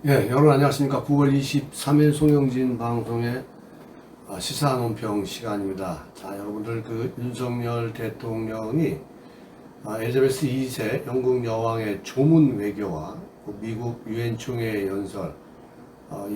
예, 여러분 안녕하십니까. 9월 23일 송영진 방송의 시사 논평 시간입니다. 자, 여러분들 윤석열 대통령이 엘리자베스 2세 영국 여왕의 조문 외교와 미국 유엔 총회 연설,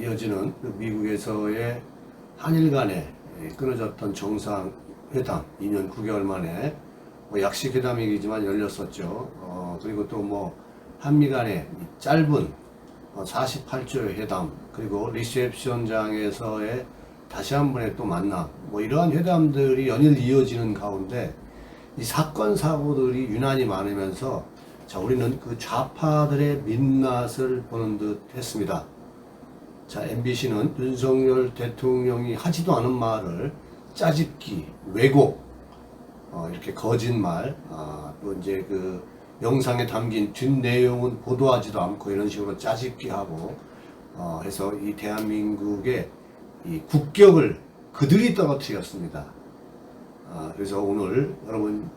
이어지는 미국에서의 한일 간에 끊어졌던 정상회담 2년 9개월 만에 약식 회담이지만 열렸었죠. 그리고 또 한미 간의 짧은 48조의 회담, 그리고 리셉션장에서의 다시 한 번의 또 만남, 이러한 회담들이 연일 이어지는 가운데 이 사건 사고들이 유난히 많으면서 자, 우리는 그 좌파들의 민낯을 보는 듯 했습니다. 자, MBC는 윤석열 대통령이 하지도 않은 말을 짜집기, 왜곡, 이렇게 거짓말, 또 이제 영상에 담긴 뒷내용은 보도하지도 않고 이런 식으로 짜집기하고 해서 이 대한민국의 이 국격을 그들이 떨어뜨렸습니다. 그래서 오늘 여러분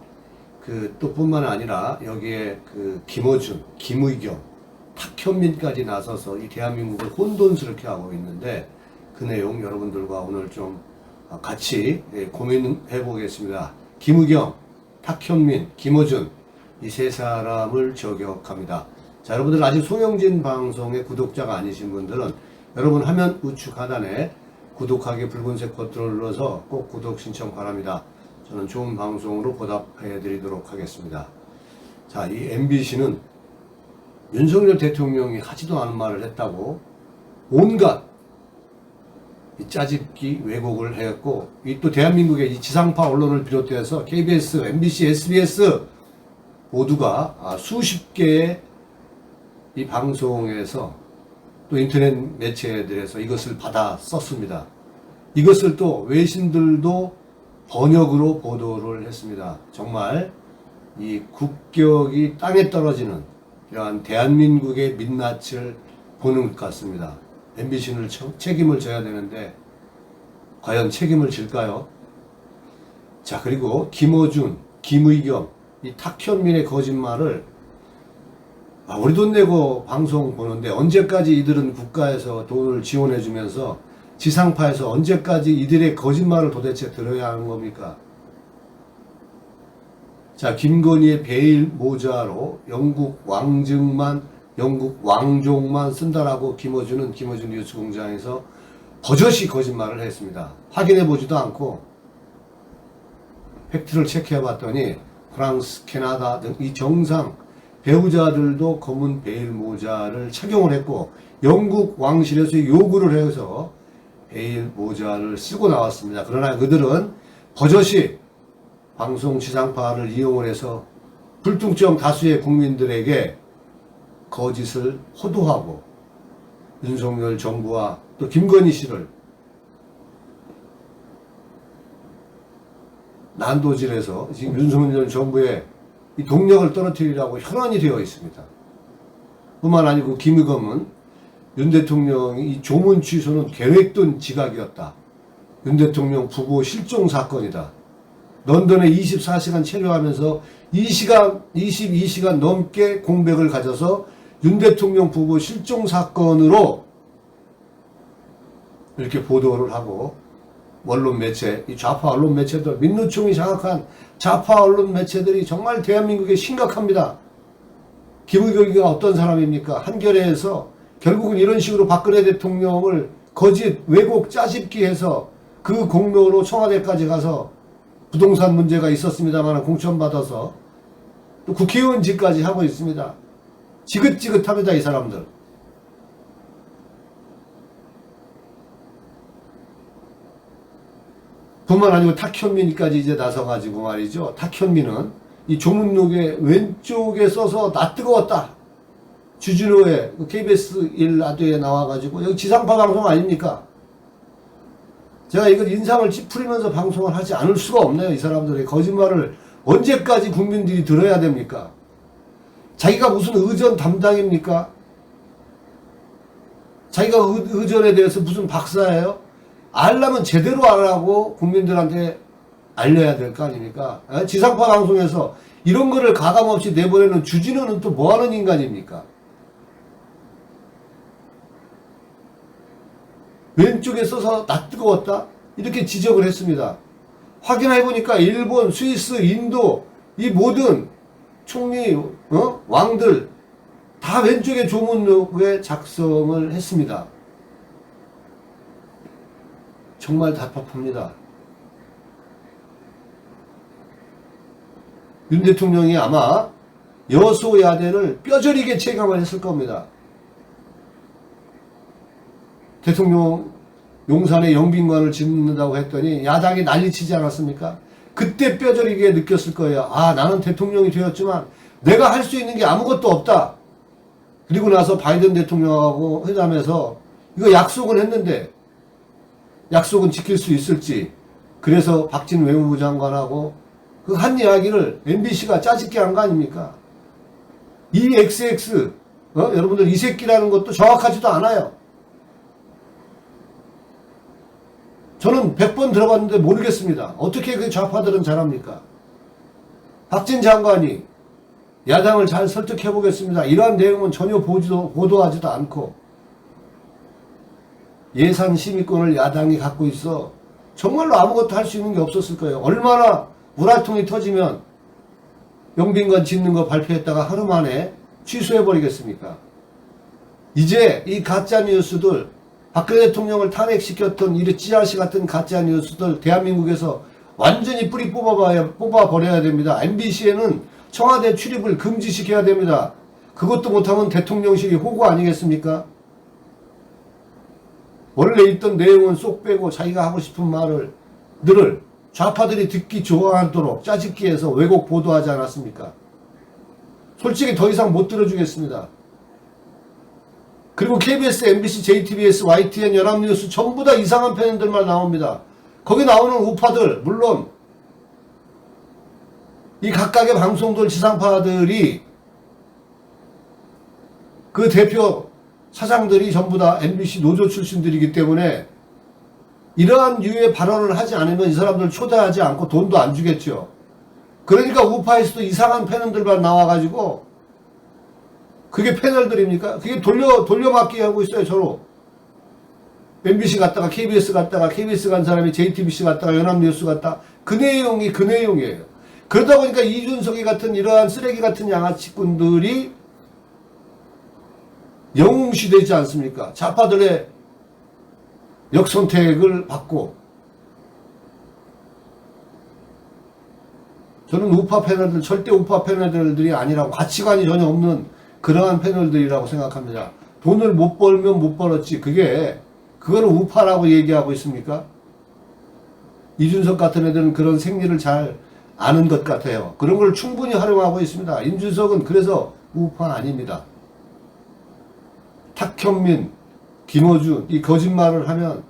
또 뿐만 아니라 여기에 김어준, 김의겸, 탁현민까지 나서서 이 대한민국을 혼돈스럽게 하고 있는데 그 내용 여러분들과 오늘 좀 같이 고민해 보겠습니다. 김의겸, 탁현민, 김어준 이 세 사람을 저격합니다. 자, 여러분들 아직 송영진 방송의 구독자가 아니신 분들은 여러분 화면 우측 하단에 구독하기 붉은색 버튼을 눌러서 꼭 구독 신청 바랍니다. 저는 좋은 방송으로 보답해 드리도록 하겠습니다. 자, 이 MBC는 윤석열 대통령이 하지도 않은 말을 했다고 온갖 이 짜집기 왜곡을 했고, 이 또 대한민국의 이 지상파 언론을 비롯해서 KBS, MBC, SBS 모두가 수십 개의 이 방송에서 또 인터넷 매체들에서 이것을 받아 썼습니다. 이것을 또 외신들도 번역으로 보도를 했습니다. 정말 이 국격이 땅에 떨어지는 이러한 대한민국의 민낯을 보는 것 같습니다. MBC는 책임을 져야 되는데 과연 책임을 질까요? 자, 그리고 김어준, 김의겸, 이 탁현민의 거짓말을 우리 돈 내고 방송 보는데 언제까지 이들은 국가에서 돈을 지원해 주면서 지상파에서 언제까지 이들의 거짓말을 도대체 들어야 하는 겁니까? 자, 김건희의 베일 모자로 영국 왕족만 쓴다라고 김어준 뉴스공장에서 버젓이 거짓말을 했습니다. 확인해 보지도 않고 팩트를 체크해 봤더니 프랑스, 캐나다 등 이 정상 배우자들도 검은 베일 모자를 착용을 했고 영국 왕실에서 요구를 해서 베일 모자를 쓰고 나왔습니다. 그러나 그들은 버젓이 방송 지상파를 이용을 해서 불특정 다수의 국민들에게 거짓을 호도하고 윤석열 정부와 또 김건희 씨를 난도질해서 지금 윤석열 정부의 이 동력을 떨어뜨리라고 현안이 되어 있습니다. 뿐만 아니고 김의겸은 윤 대통령이 이 조문 취소는 계획된 지각이었다. 윤 대통령 부부 실종 사건이다. 런던에 24시간 체류하면서 22시간 넘게 공백을 가져서 윤 대통령 부부 실종 사건으로 이렇게 보도를 하고 언론 매체, 이 좌파 언론 매체들, 민노총이 장악한 좌파 언론 매체들이 정말 대한민국에 심각합니다. 김의겸이가 어떤 사람입니까? 한겨레에서 결국은 이런 식으로 박근혜 대통령을 거짓, 왜곡, 짜집기해서 그 공로로 청와대까지 가서 부동산 문제가 있었습니다만 공천받아서 또 국회의원직까지 하고 있습니다. 지긋지긋합니다, 이 사람들. 뿐만 아니고 탁현민까지 이제 나서가지고 말이죠. 탁현민은 이 조문록에 왼쪽에 써서 나 뜨거웠다. 주진우의 KBS 1라디오에 나와가지고 여기 지상파 방송 아닙니까? 제가 이걸 인상을 찌푸리면서 방송을 하지 않을 수가 없네요. 이 사람들의 거짓말을 언제까지 국민들이 들어야 됩니까? 자기가 무슨 의전 담당입니까? 자기가 의전에 대해서 무슨 박사예요? 알려면 제대로 알라고 국민들한테 알려야 될 거 아닙니까? 지상파 방송에서 이런 거를 가감없이 내보내는 주진우는 또 뭐하는 인간입니까? 왼쪽에 써서 낯뜨거웠다? 이렇게 지적을 했습니다. 확인해 보니까 일본, 스위스, 인도 이 모든 총리, 왕들 다 왼쪽에 조문록에 작성을 했습니다. 정말 답답합니다. 윤 대통령이 아마 여소야대를 뼈저리게 체감을 했을 겁니다. 대통령 용산에 영빈관을 짓는다고 했더니 야당이 난리치지 않았습니까? 그때 뼈저리게 느꼈을 거예요. 아, 나는 대통령이 되었지만 내가 할 수 있는 게 아무것도 없다. 그리고 나서 바이든 대통령하고 회담에서 이거 약속은 했는데 약속은 지킬 수 있을지, 그래서 박진 외무부 장관하고 그 한 이야기를 MBC가 짜집게 한 거 아닙니까? 이 XX 여러분들 이 새끼라는 것도 정확하지도 않아요. 저는 100번 들어봤는데 모르겠습니다. 어떻게 그 좌파들은 잘합니까? 박진 장관이 야당을 잘 설득해 보겠습니다. 이러한 내용은 전혀 보도하지도 않고 예산 심의권을 야당이 갖고 있어 정말로 아무것도 할 수 있는 게 없었을 거예요. 얼마나 우라통이 터지면 영빈관 짓는 거 발표했다가 하루 만에 취소해 버리겠습니까? 이제 이 가짜 뉴스들, 박근혜 대통령을 탄핵시켰던 이 찌라시 같은 가짜 뉴스들 대한민국에서 완전히 뿌리 뽑아버려야 됩니다. MBC에는 청와대 출입을 금지시켜야 됩니다. 그것도 못하면 대통령실이 호구 아니겠습니까? 원래 있던 내용은 쏙 빼고 자기가 하고 싶은 말을 늘 좌파들이 듣기 좋아하도록 짜집기 해서 왜곡 보도하지 않았습니까? 솔직히 더 이상 못 들어주겠습니다. 그리고 KBS, MBC, JTBS, YTN, 연합뉴스 전부 다 이상한 패널들만 나옵니다. 거기 나오는 우파들, 물론 이 각각의 방송들 지상파들이 그 대표 사장들이 전부 다 MBC 노조 출신들이기 때문에 이러한 유의 발언을 하지 않으면 이 사람들 초대하지 않고 돈도 안 주겠죠. 그러니까 우파에서도 이상한 패널들만 나와가지고 그게 패널들입니까? 그게 돌려막기 하고 있어요, 서로. MBC 갔다가 KBS 갔다가 KBS 간 사람이 JTBC 갔다가 연합뉴스 갔다. 그 내용이에요. 그러다 보니까 이준석이 같은 이러한 쓰레기 같은 양아치꾼들이 영웅시되지 않습니까? 좌파들의 역선택을 받고. 저는 우파 패널들, 절대 우파 패널들이 아니라고, 가치관이 전혀 없는 그러한 패널들이라고 생각합니다. 돈을 못 벌면 못 벌었지. 그거를 우파라고 얘기하고 있습니까? 이준석 같은 애들은 그런 생리를 잘 아는 것 같아요. 그런 걸 충분히 활용하고 있습니다. 이준석은 그래서 우파 아닙니다. 탁현민, 김어준, 이 거짓말을 하면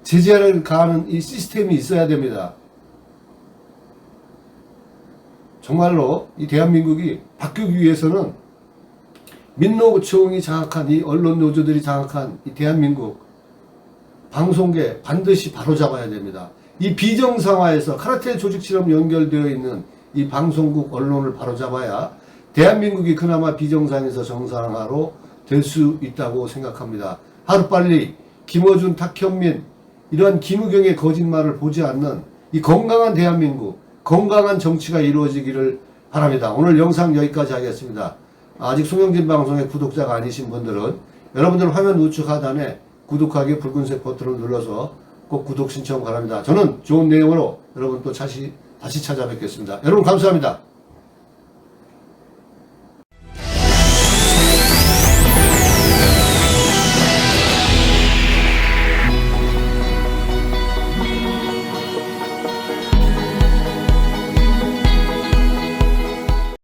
제재를 가하는 이 시스템이 있어야 됩니다. 정말로 이 대한민국이 바뀌기 위해서는 민노총이 장악한 이 언론 노조들이 장악한 이 대한민국 방송계 반드시 바로잡아야 됩니다. 이 비정상화에서 카르텔 조직처럼 연결되어 있는 이 방송국 언론을 바로잡아야 대한민국이 그나마 비정상에서 정상화로 될 수 있다고 생각합니다. 하루빨리 김어준, 탁현민 이러한 김우경의 거짓말을 보지 않는 이 건강한 대한민국, 건강한 정치가 이루어지기를 바랍니다. 오늘 영상 여기까지 하겠습니다. 아직 송영진 방송의 구독자가 아니신 분들은 여러분들 화면 우측 하단에 구독하기 붉은색 버튼을 눌러서 꼭 구독 신청 바랍니다. 저는 좋은 내용으로 여러분 또 다시 찾아뵙겠습니다. 여러분 감사합니다.